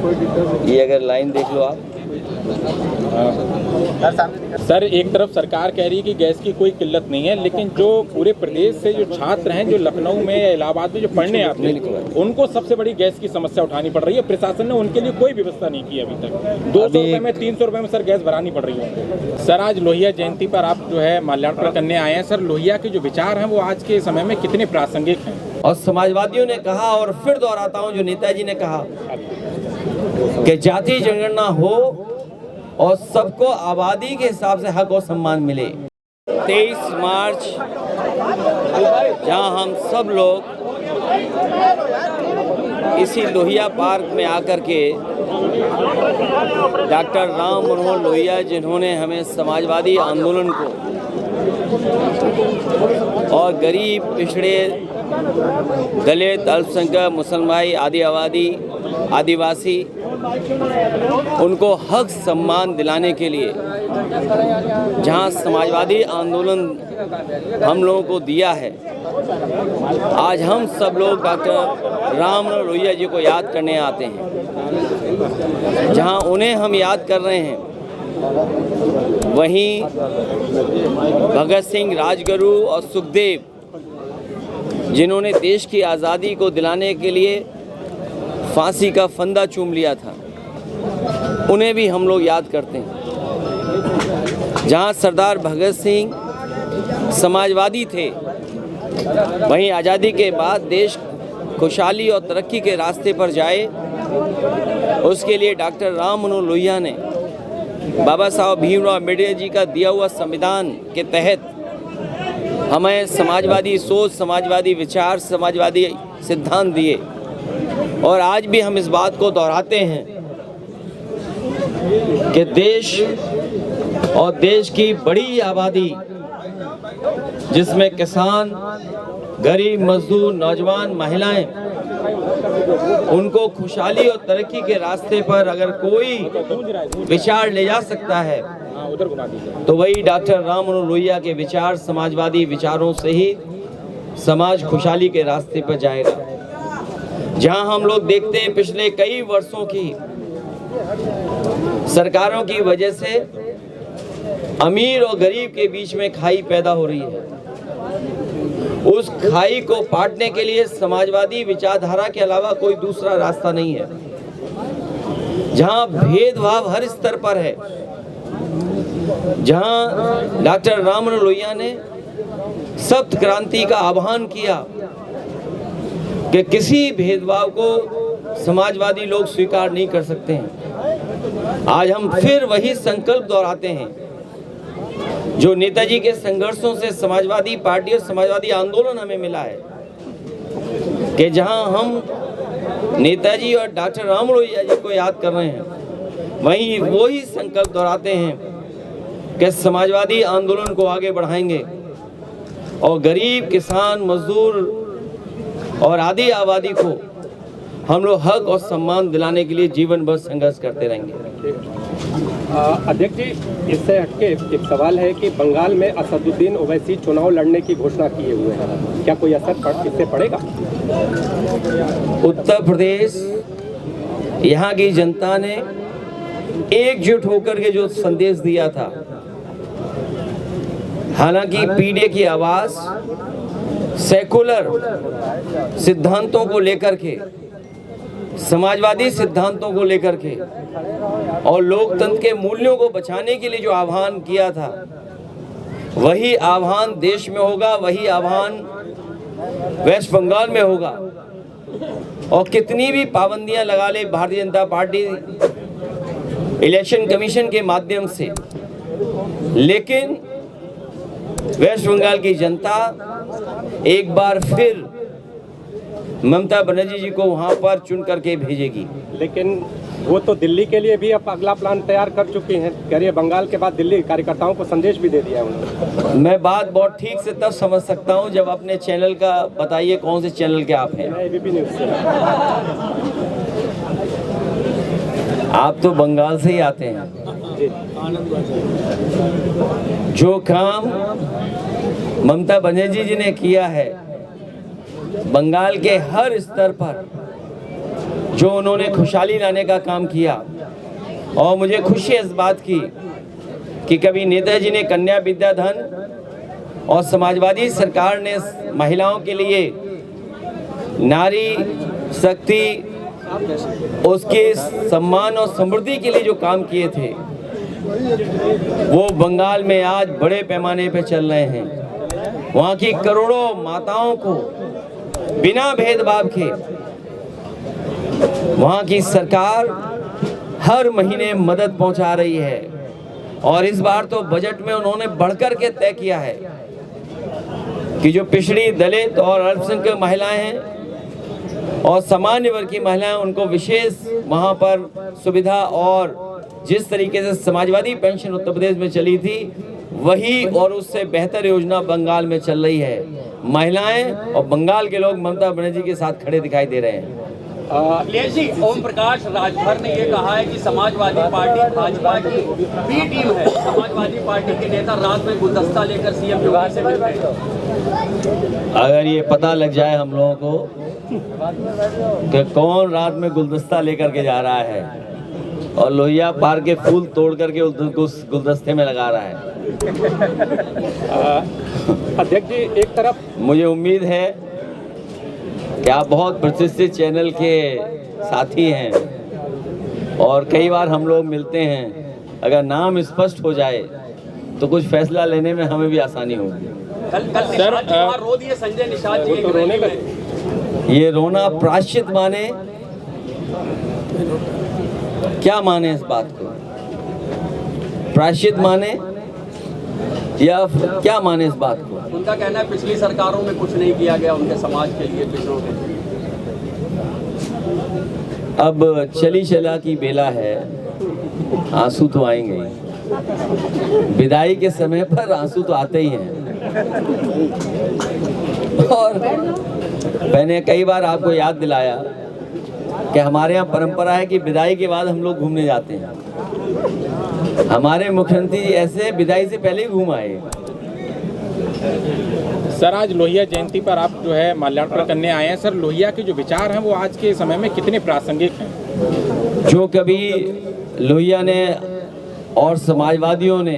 ये अगर लाइन देख लो आप। सर, एक तरफ सरकार कह रही है कि गैस की कोई किल्लत नहीं है, लेकिन जो पूरे प्रदेश से जो छात्र हैं जो लखनऊ में या इलाहाबाद में जो पढ़ने आते हैं उनको सबसे बड़ी गैस की समस्या उठानी पड़ रही है। प्रशासन ने उनके लिए कोई व्यवस्था नहीं की अभी तक। 200 रुपये में 300 रुपये में सर गैस भरानी पड़ रही है। सर, आज लोहिया जयंती पर आप जो है माल्यार्पण करने आए हैं। सर, लोहिया के जो विचार हैं वो आज के समय में कितने प्रासंगिक हैं? और समाजवादियों ने कहा, और फिर दोहराता हूँ जो नेताजी ने कहा कि जाति जनगणना हो और सबको आबादी के हिसाब से हक और सम्मान मिले। 23 मार्च जहां हम सब लोग इसी लोहिया पार्क में आकर के डॉक्टर राम मनोहर लोहिया, जिन्होंने हमें समाजवादी आंदोलन को और गरीब, पिछड़े, दलित, अल्पसंख्यक, मुसलमान, आदिवासी उनको हक सम्मान दिलाने के लिए जहां समाजवादी आंदोलन हम लोगों को दिया है, आज हम सब लोग डॉक्टर राम मनोहर लोहिया जी को याद करने आते हैं। जहां उन्हें हम याद कर रहे हैं, वहीं भगत सिंह, राजगुरु और सुखदेव, जिन्होंने देश की आज़ादी को दिलाने के लिए फांसी का फंदा चूम लिया था, उन्हें भी हम लोग याद करते हैं। जहां सरदार भगत सिंह समाजवादी थे, वहीं आज़ादी के बाद देश खुशहाली और तरक्की के रास्ते पर जाए, उसके लिए डॉक्टर राम मनोहर लोहिया ने बाबा साहब भीमराव अम्बेडकर जी का दिया हुआ संविधान के तहत हमें समाजवादी सोच, समाजवादी विचार, समाजवादी सिद्धांत दिए। और आज भी हम इस बात को दोहराते हैं कि देश और देश की बड़ी आबादी, जिसमें किसान, गरीब, मजदूर, नौजवान, महिलाएं, उनको खुशहाली और तरक्की के रास्ते पर अगर कोई विचार ले जा सकता है तो वही डॉक्टर राम मनोहर लोहिया के विचार, समाजवादी विचारों से ही समाज खुशहाली के रास्ते पर जाएगा। जहां हम लोग देखते हैं पिछले कई वर्षों की सरकारों की वजह से अमीर और गरीब के बीच में खाई पैदा हो रही है। उस खाई को पाटने के लिए समाजवादी विचारधारा के अलावा कोई दूसरा रास्ता नहीं है। जहां भेदभाव हर स्तर पर है, जहां डॉक्टर राम मनोहर लोहिया ने सप्त क्रांति का आह्वान किया कि किसी भेदभाव को समाजवादी लोग स्वीकार नहीं कर सकते हैं। आज हम फिर वही संकल्प दोहराते हैं जो नेताजी के संघर्षों से समाजवादी पार्टी और समाजवादी आंदोलन हमें मिला है, कि जहां हम नेताजी और डॉक्टर राम लोहिया जी को याद कर रहे हैं, वहीं वही संकल्प दोहराते हैं कि समाजवादी आंदोलन को आगे बढ़ाएंगे और गरीब, किसान, मजदूर और आदि आबादी को हम लोग हक और सम्मान दिलाने के लिए जीवन भर संघर्ष करते रहेंगे। अध्यक्ष जी, इससे हटके एक सवाल है कि बंगाल में असदुद्दीन ओवैसी चुनाव लड़ने की घोषणा किए हुए हैं, क्या कोई असर इससे पड़ेगा? उत्तर प्रदेश, यहाँ की जनता ने एकजुट होकर के जो संदेश दिया था, हालांकि पीडीए की आवाज सेकुलर सिद्धांतों को लेकर के, समाजवादी सिद्धांतों को लेकर के और लोकतंत्र के मूल्यों को बचाने के लिए जो आह्वान किया था, वही आह्वान देश में होगा, वही आह्वान वेस्ट बंगाल में होगा। और कितनी भी पाबंदियां लगा ले Bharatiya Janata party election commission के माध्यम से, लेकिन वेस्ट बंगाल की जनता एक बार फिर ममता बनर्जी जी को वहां पर चुन करके भेजेगी। लेकिन वो तो दिल्ली के लिए भी अब अगला प्लान तैयार कर चुकी हैं, कह रही है बंगाल के बाद दिल्ली कार्यकर्ताओं को संदेश भी दे दिया है उन्होंने। मैं बात बहुत ठीक से तब समझ सकता हूं जब अपने चैनल का बताइए, कौन से चैनल के आप हैं? एबीपी न्यूज़ से। आप तो बंगाल से ही आते हैं। जो काम ममता बनर्जी जी ने किया है बंगाल के हर स्तर पर, जो उन्होंने खुशहाली लाने का काम किया। और मुझे खुशी है इस बात की कि कभी नेताजी ने कन्या विद्याधन और समाजवादी सरकार ने महिलाओं के लिए नारी शक्ति, उसके सम्मान और समृद्धि के लिए जो काम किए थे वो बंगाल में आज बड़े पैमाने पर चल रहे हैं। वहाँ की करोड़ों माताओं को बिना भेदभाव के वहाँ की सरकार हर महीने मदद पहुँचा रही है। और इस बार तो बजट में उन्होंने बढ़कर के तय किया है कि जो पिछड़ी, दलित और अल्पसंख्यक महिलाएं हैं और सामान्य वर्ग की महिलाएं, उनको विशेष वहाँ पर सुविधा, और जिस तरीके से समाजवादी पेंशन उत्तर प्रदेश में चली थी वही और उससे बेहतर योजना बंगाल में चल रही है। महिलाएं और बंगाल के लोग ममता बनर्जी के साथ खड़े दिखाई दे रहे हैं। अखिलेश जी, ओम प्रकाश राजभर ने ये कहा है कि समाजवादी पार्टी भाजपा की बी टीम है। समाजवादी पार्टी के नेता रात में गुलदस्ता लेकर सीएम योगी से मिल गए। अगर ये पता लग जाए हम लोगों को कि कौन रात में गुलदस्ता लेकर के जा रहा है और लोहिया पार के फूल तोड़ करके उस गुलदस्ते में लगा रहा है। अध्यक्ष जी, एक तरफ मुझे उम्मीद है कि आप बहुत प्रतिष्ठित चैनल के साथी हैं और कई बार हम लोग मिलते हैं। अगर नाम स्पष्ट हो जाए तो कुछ फैसला लेने में हमें भी आसानी होगी। कल निषाद जी वहाँ रो दिए, संजय निषाद जी तो रोने का ये रोना प्रायश्चित माने, क्या माने इस बात को? प्रायश्चित माने या क्या माने इस बात को? उनका कहना है पिछली सरकारों में कुछ नहीं किया गया उनके समाज के लिए, पिछड़ों के लिए। अब चली चला की बेला है, आंसू तो आएंगे ही। विदाई के समय पर आंसू तो आते ही हैं। और मैंने कई बार आपको याद दिलाया कि हमारे यहाँ परंपरा है कि विदाई के बाद हम लोग घूमने जाते हैं। हमारे मुख्यमंत्री ऐसे विदाई से पहले ही घूम आए। सर, आज लोहिया जयंती पर आप जो है माल्यार्पण करने आए हैं। सर, लोहिया के जो विचार हैं वो आज के समय में कितने प्रासंगिक हैं? जो कभी लोहिया ने और समाजवादियों ने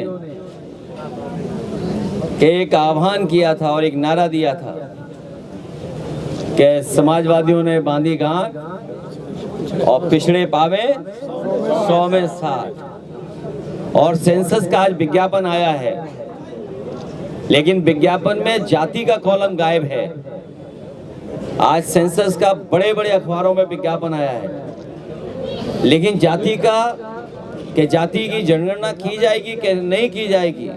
एक आह्वान किया था और एक नारा दिया था कि समाजवादियों ने बांधी गांठ और पिछड़े पावे 100 में 60, और सेंसस का आज विज्ञापन आया है, लेकिन विज्ञापन में जाति का कॉलम गायब है। आज सेंसस का बड़े बड़े अखबारों में विज्ञापन आया है, लेकिन जाति की जनगणना की जाएगी कि नहीं की जाएगी,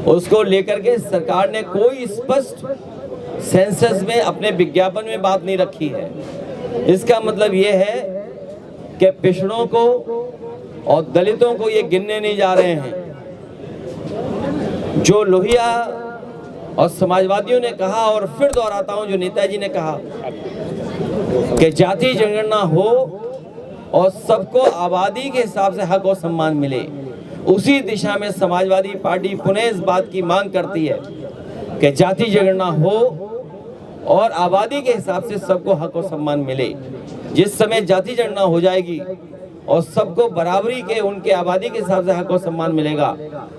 उसको लेकर के सरकार ने कोई स्पष्ट सेंसस में अपने विज्ञापन में बात नहीं रखी है। इसका मतलब ये है कि पिछड़ों को और दलितों को ये गिनने नहीं जा रहे हैं। जो लोहिया और समाजवादियों ने कहा, और फिर दोहराता हूं जो नेताजी ने कहा कि जाति जनगणना हो और सबको आबादी के हिसाब से हक और सम्मान मिले, उसी दिशा में समाजवादी पार्टी पुनः इस बात की मांग करती है कि जाति जनगणना हो और आबादी के हिसाब से सबको हक और सम्मान मिले। जिस समय जाति जनगणना हो जाएगी और सबको बराबरी के उनके आबादी के हिसाब से हक और सम्मान मिलेगा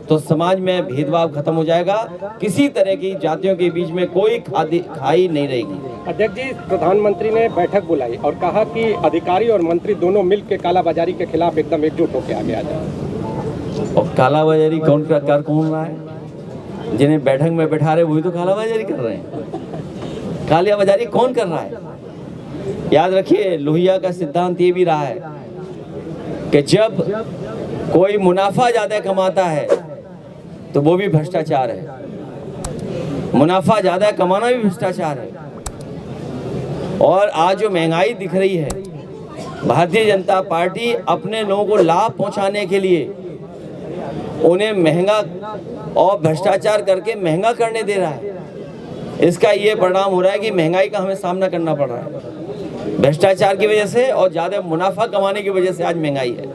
तो समाज में भेदभाव खत्म हो जाएगा। किसी तरह की जातियों के बीच में कोई खाई नहीं रहेगी। अध्यक्ष जी, प्रधानमंत्री ने बैठक बुलाई और कहा कि अधिकारी और मंत्री दोनों मिलकर कालाबाजारी के खिलाफ एकदम एकजुट होकर आगे आ जाए। और कालाबाजारी कौन रहा है? जिन्हें बैठक में बैठा रहे वही तो कालाबाजारी कर रहे हैं। कालाबाजारी कौन कर रहा है? याद रखिए, लोहिया का सिद्धांत ये भी रहा है कि जब कोई मुनाफा ज्यादा कमाता है तो वो भी भ्रष्टाचार है, मुनाफा ज्यादा कमाना भी भ्रष्टाचार है। और आज जो महंगाई दिख रही है, भारतीय जनता पार्टी अपने लोगों को लाभ पहुंचाने के लिए उन्हें महंगा और भ्रष्टाचार करके महंगा करने दे रहा है। इसका ये परिणाम हो रहा है कि महंगाई का हमें सामना करना पड़ रहा है भ्रष्टाचार की वजह से, और ज्यादा मुनाफा कमाने की वजह से आज महंगाई है।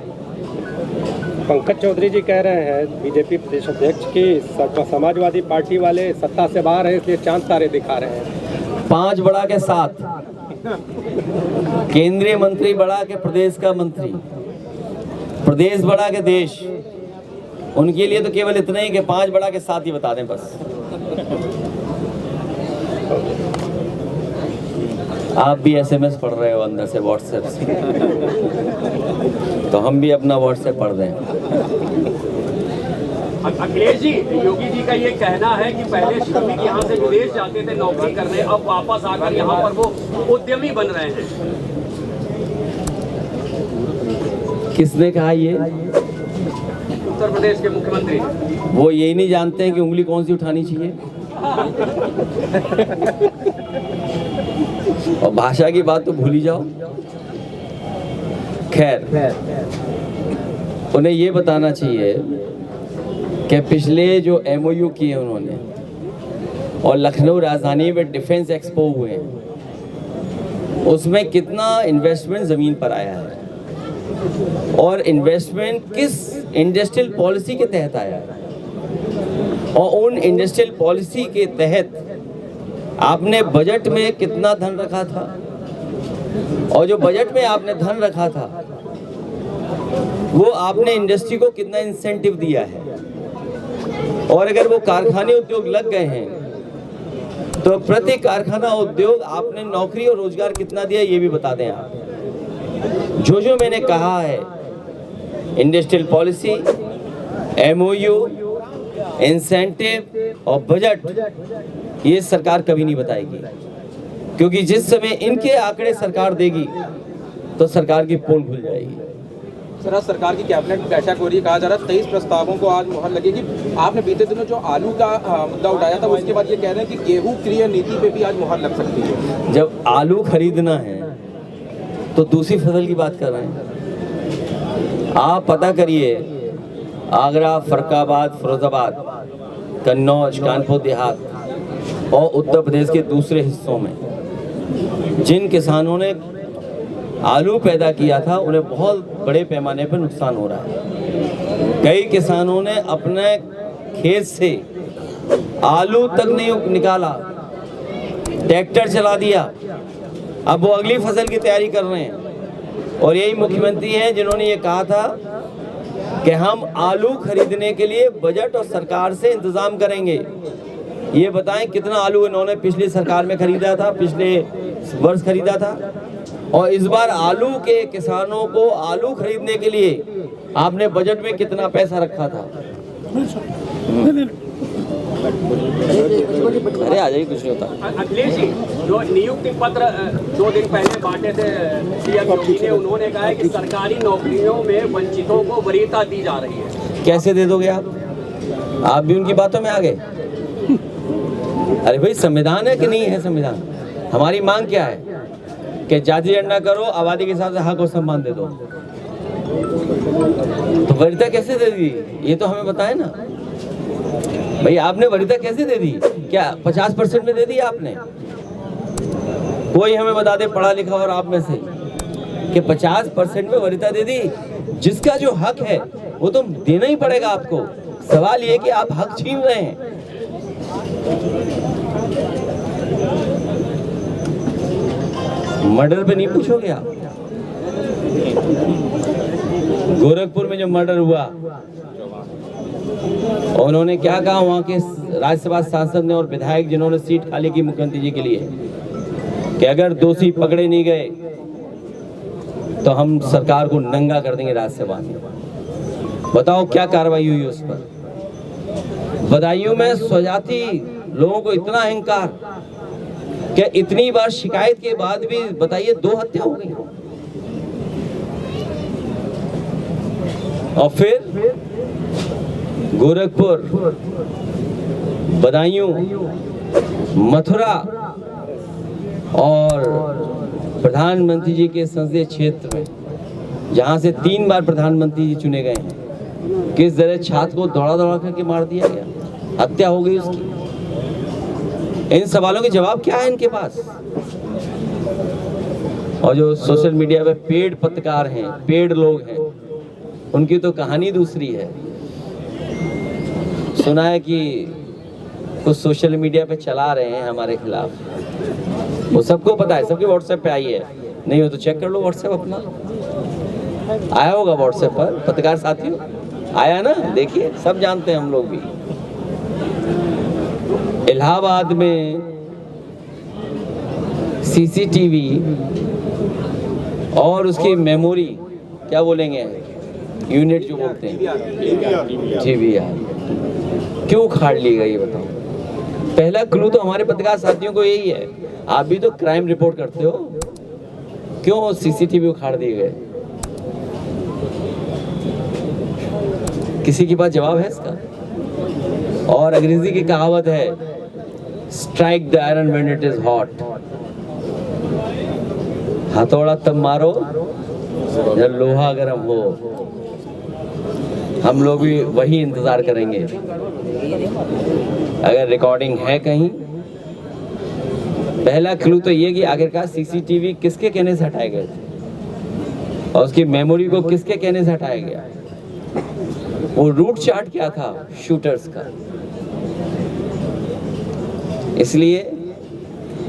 पंकज चौधरी जी कह रहे हैं, बीजेपी प्रदेश अध्यक्ष, की समाजवादी पार्टी वाले सत्ता से बाहर है इसलिए चांद तारे दिखा रहे हैं। 5 बड़ा के साथ केंद्रीय मंत्री बढ़ा के प्रदेश का मंत्री, प्रदेश बढ़ा के देश। उनके लिए तो केवल इतना ही कि 5 बढ़ा के 7 ही बता दें बस। आप भी SMS पढ़ रहे हो अंदर से, व्हाट्सएप से, तो हम भी अपना व्हाट्सएप पढ़ दें। अखिलेश जी, योगी जी का ये कहना है कि पहले श्रमिक यहाँ से विदेश जाते थे नौकरी करने, अब वापस आकर यहाँ पर वो उद्यमी बन रहे हैं। किसने कहा ये? उत्तर प्रदेश के मुख्यमंत्री। वो यही नहीं जानते हैं कि उंगली कौन सी उठानी चाहिए? और भाषा की बात तो भूल ही जाओ। खैर, उन्हें ये बताना चाहिए कि पिछले जो MOU किए उन्होंने और लखनऊ राजधानी में डिफेंस एक्सपो हुए हैं, उसमें कितना इन्वेस्टमेंट ज़मीन पर आया है और इन्वेस्टमेंट किस इंडस्ट्रियल पॉलिसी के तहत आया है, और उन इंडस्ट्रियल पॉलिसी के तहत आपने बजट में कितना धन रखा था, और जो बजट में आपने धन रखा था वो आपने इंडस्ट्री को कितना इंसेंटिव दिया है, और अगर वो कारखाने उद्योग लग गए हैं तो प्रति कारखाना उद्योग आपने नौकरी और रोजगार कितना दिया, ये भी बता दें आप। जो मैंने कहा है, इंडस्ट्रियल पॉलिसी, MOU, इंसेंटिव और बजट, ये सरकार कभी नहीं बताएगी, क्योंकि जिस समय इनके आंकड़े सरकार देगी तो सरकार की पोल खुल जाएगी। सर, आज सरकार की कैबिनेट बैठक हो रही है, कहा जा रहा है 23 प्रस्तावों को आज मुहर लगेगी। आपने बीते दिनों जो आलू का मुद्दा उठाया था, उसके बाद ये कह रहे हैं कि गेहूं क्रय नीति पे भी आज मुहर लग सकती है। जब आलू खरीदना है तो दूसरी फसल की बात कर रहे हैं। आप पता करिए, आगरा, फरुखाबाद, फिरोजाबाद, कन्नौज, कानपुर देहात और उत्तर प्रदेश के दूसरे हिस्सों में जिन किसानों ने आलू पैदा किया था, उन्हें बहुत बड़े पैमाने पर नुकसान हो रहा है। कई किसानों ने अपने खेत से आलू तक नहीं निकाला, ट्रैक्टर चला दिया, अब वो अगली फसल की तैयारी कर रहे हैं। और यही मुख्यमंत्री हैं जिन्होंने ये कहा था कि हम आलू खरीदने के लिए बजट और सरकार से इंतजाम करेंगे। ये बताएं कितना आलू इन्होंने पिछली सरकार में खरीदा था, पिछले वर्ष खरीदा था, और इस बार आलू के किसानों को आलू खरीदने के लिए आपने बजट में कितना पैसा रखा था? अरे आ जाइए, कुछ नहीं होता। अखिलेश जी, जो नियुक्ति पत्र 2 दिन पहले बांटे थे सीएम योगी ने, उन्होंने कहा है कि सरकारी नौकरियों में वंचितों को वरीयता दी जा रही है। कैसे दे दोगे आप? आप भी उनकी बातों में आ गए। अरे भाई, संविधान है कि नहीं है संविधान? हमारी मांग क्या है कि जाति गणना करो, आबादी के हिसाब से हक और सम्मान दे दो। तो वरीयता कैसे दे दी, ये तो हमें बताए ना भाई। आपने वरीयता कैसे दे दी? क्या 50% में दे दी आपने? कोई हमें बता दे, पढ़ा लिखा और आप में से, कि 50% में वरीयता दे दी। जिसका जो हक है वो तो देना ही पड़ेगा आपको। सवाल ये कि आप हक छीन रहे हैं। मर्डर पे नहीं पूछोगे आप? गोरखपुर में जो मर्डर हुआ, उन्होंने क्या कहा वहाँ के राज्यसभा सांसद ने और विधायक जिन्होंने सीट खाली की मुख्यमंत्री जी के लिए, कि अगर दोषी पकड़े नहीं गए तो हम सरकार को नंगा कर देंगे राज्यसभा में। बताओ क्या कार्रवाई हुई उस पर? बदायूं में स्वजाति लोगों को इतना अहंकार कि इतनी बार शिकायत के बाद भी बताइए 2 हत्या हो गई। और फिर गोरखपुर, बदायूं, मथुरा और प्रधानमंत्री जी के संसदीय क्षेत्र में, जहां से 3 बार प्रधानमंत्री जी चुने गए हैं, किस तरह छात्र को दौड़ा दौड़ा करके मार दिया गया, हत्या हो गई उसकी। इन सवालों के जवाब क्या है इनके पास? और जो सोशल मीडिया पे पेड पत्रकार हैं, पेड लोग हैं, उनकी तो कहानी दूसरी है। सुना है कि कुछ सोशल मीडिया पे चला रहे हैं हमारे खिलाफ। वो सबको पता है, सबके व्हाट्सएप पे आई है। नहीं हो तो चेक कर लो व्हाट्सएप अपना, आया होगा व्हाट्सएप पर पत्रकार साथियों, आया ना, देखिए सब जानते हैं हम लोग भी। इलाहाबाद में सीसीटीवी और उसकी मेमोरी, क्या बोलेंगे, यूनिट जो बोलते हैं, TVR, क्यों उखाड़ ली गई, ये बताओ। पहला क्लू तो हमारे पत्रकार साथियों को यही है, आप भी तो क्राइम रिपोर्ट करते हो, क्यों सीसीटीवी उखाड़ दिए गए? किसी के पास जवाब है इसका? और अंग्रेजी की कहावत है, strike the iron when it is hot, हथौड़ा तब मारो जब लोहा गर्म हो। हम लोग भी वही इंतजार करेंगे। अगर रिकॉर्डिंग है कहीं, पहला क्लू तो ये कि आखिरकार सीसीटीवी किसके कहने से हटाए गए थे और उसकी मेमोरी को किसके कहने से हटाया गया। वो रूट चार्ट क्या था शूटर्स का। इसलिए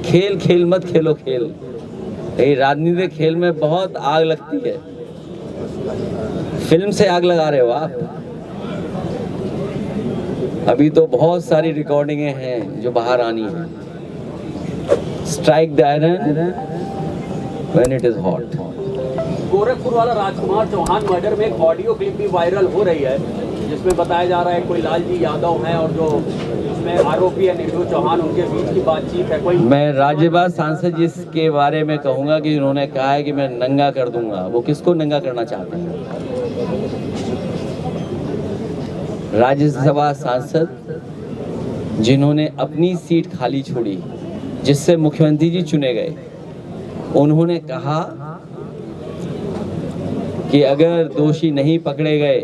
खेल खेल मत खेलो खेल, ये राजनीतिक खेल में बहुत आग लगती है। फिल्म से आग लगा रहे हो आप। अभी तो बहुत सारी रिकॉर्डिंगें हैं जो बाहर आनी है। Strike the iron when it is hot. Gorakhpur वाला राजकुमार चौहान मर्डर में एक ऑडियो क्लिप भी वायरल हो रही है, जिसमें बताया जा रहा है कोई लालजी यादव है और जो इसमें आरोपी है निर्भय चौहान, उनके बीच की बातचीत है। कोई मैं राज्यसभा सांसद जी के बारे में कहूंगा कि उन्होंने कहा है कि मैं नंगा कर दूंगा। वो किसको नंगा करना चाहते हैं? राज्यसभा सांसद जिन्होंने अपनी सीट खाली छोड़ी, जिससे मुख्यमंत्री जी चुने गए, उन्होंने कहा कि अगर दोषी नहीं पकड़े गए,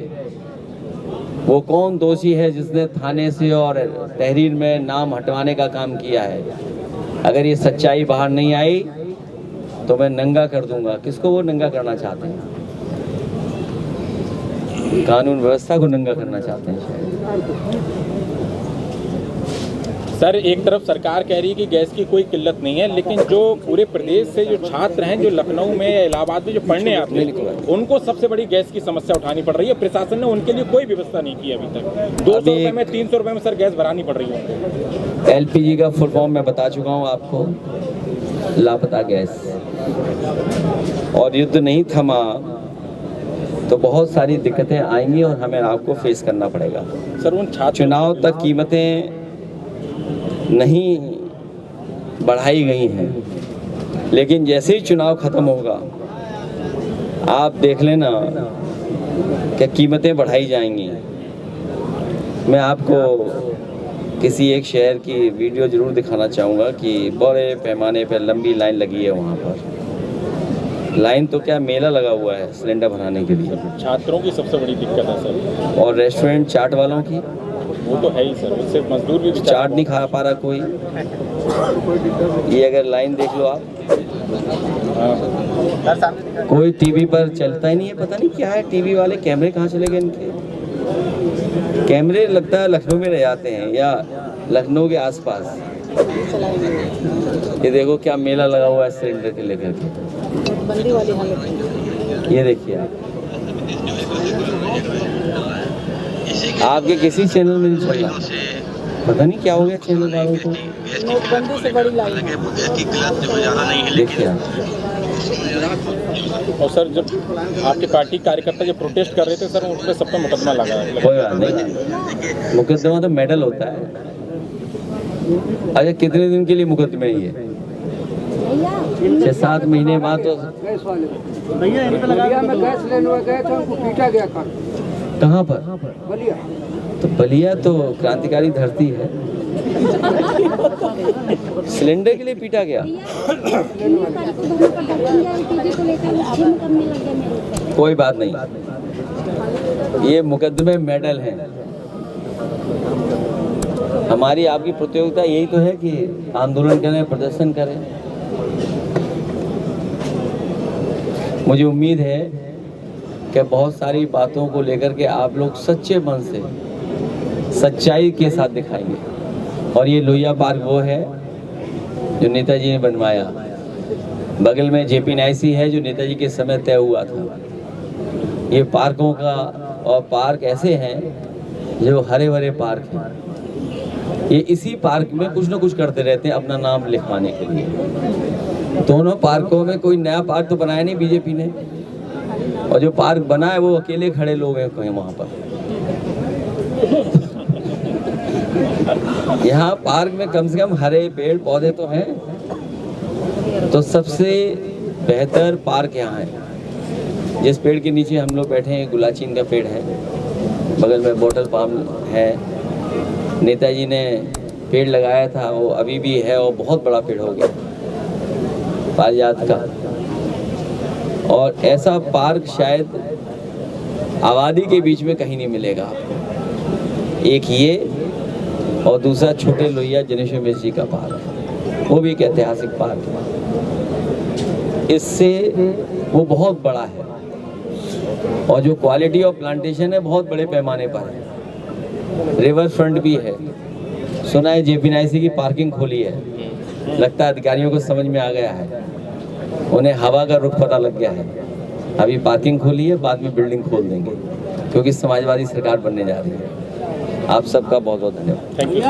वो कौन दोषी है जिसने थाने से और तहरीर में नाम हटवाने का काम किया है, अगर ये सच्चाई बाहर नहीं आई तो मैं नंगा कर दूंगा। किसको वो नंगा करना चाहते हैं? कानून व्यवस्था को नंगा करना चाहते हैं शायद। सर, एक तरफ सरकार कह रही है कि गैस की कोई किल्लत नहीं है, लेकिन जो पूरे प्रदेश से जो छात्र हैं जो लखनऊ में या इलाहाबाद में जो पढ़ने आते हैं, उनको सबसे बड़ी गैस की समस्या उठानी पड़ रही है। प्रशासन ने उनके लिए कोई व्यवस्था नहीं की अभी तक। 200 रुपये में 300 रुपये में सर गैस भरानी पड़ रही है। LPG का फुल फॉर्म मैं बता चुका हूँ आपको, लापता गैस। और युद्ध नहीं थमा तो बहुत सारी दिक्कतें आएंगी और हमें आपको फेस करना पड़ेगा। सर, उन छात्र चुनाव तक कीमतें नहीं बढ़ाई गई हैं, लेकिन जैसे ही चुनाव खत्म होगा आप देख लेना कि कीमतें बढ़ाई जाएंगी। मैं आपको किसी एक शहर की वीडियो जरूर दिखाना चाहूँगा कि बड़े पैमाने पर लंबी लाइन लगी है। वहाँ पर लाइन तो क्या, मेला लगा हुआ है सिलेंडर भराने के लिए। छात्रों की सबसे बड़ी दिक्कत है सर। और रेस्टोरेंट चाट वालों की, वो तो है ही सर, उससे मजदूर भी चाट नहीं खा पा रहा कोई। ये अगर लाइन देख लो आप, कोई टीवी पर चलता ही नहीं है। पता नहीं क्या है, टीवी वाले कैमरे कहाँ चले गए इनके? कैमरे लगता है लखनऊ में रह जाते हैं या लखनऊ के आसपास। ये देखो क्या मेला लगा हुआ है सिलेंडर के लेकर के। बंदी वाली हालत। ये देखिए आपके किसी चैनल में नहीं चल रहा, पता नहीं क्या हो गया चैनल वालों को। नोटबंदी से बड़ी लाइन। देखिए आप। और सर, जब आपकी पार्टी कार्यकर्ता जब प्रोटेस्ट कर रहे थे सर, उन पर सब पे मुकदमा लगा है। कोई बात नहीं, मुकदमा तो मेडल होता है। अच्छा, कितने दिन के लिए मुकदमे है? 6-7 महीने बाद तो। भैया में गैस लेने गए थे, उनको पीटा गया। कहाँ पर? बलिया। तो बलिया तो क्रांतिकारी धरती है। सिलेंडर के लिए पीटा गया। कोई बात नहीं, ये मुकदमे मेडल हैं। हमारी आपकी प्रतियोगिता यही तो है कि आंदोलन करें, प्रदर्शन करें। मुझे उम्मीद है कि बहुत सारी बातों को लेकर के आप लोग सच्चे मन से, सच्चाई के साथ दिखाएंगे। और ये लोहिया पार्क वो है जो नेताजी ने बनवाया। बगल में जेपी नाइसी है जो नेताजी के समय तय हुआ था। ये पार्कों का, और पार्क ऐसे हैं जो हरे भरे पार्क हैं। ये इसी पार्क में कुछ ना कुछ करते रहते हैं अपना नाम लिखवाने के लिए। दोनों पार्कों में कोई नया पार्क तो बनाया नहीं बीजेपी ने, और जो पार्क बना है वो अकेले खड़े लोग हैं कहीं वहाँ पर। यहाँ पार्क में कम से कम हरे पेड़ पौधे तो हैं। तो सबसे बेहतर पार्क यहाँ है। जिस पेड़ के नीचे हम लोग बैठे हैं गुलाचीन का पेड़ है, बगल में बोटल पाम है। नेताजी ने पेड़ लगाया था, वो अभी भी है और बहुत बड़ा पेड़ हो गया पारिजात का। और ऐसा पार्क शायद आबादी के बीच में कहीं नहीं मिलेगा। एक ये, और दूसरा छोटे लोहिया जनेश्वर मिश्र जी का पार्क, वो भी एक ऐतिहासिक पार्क है। इससे वो बहुत बड़ा है, और जो क्वालिटी ऑफ प्लांटेशन है बहुत बड़े पैमाने पर है। रिवर फ्रंट भी है। सुना है जेपी नाइसी की पार्किंग खोली है। लगता है अधिकारियों को समझ में आ गया है, उन्हें हवा का रुख पता लग गया है। अभी पार्किंग खोली है, बाद में बिल्डिंग खोल देंगे, क्योंकि समाजवादी सरकार बनने जा रही है। आप सबका बहुत बहुत धन्यवाद। Thank you.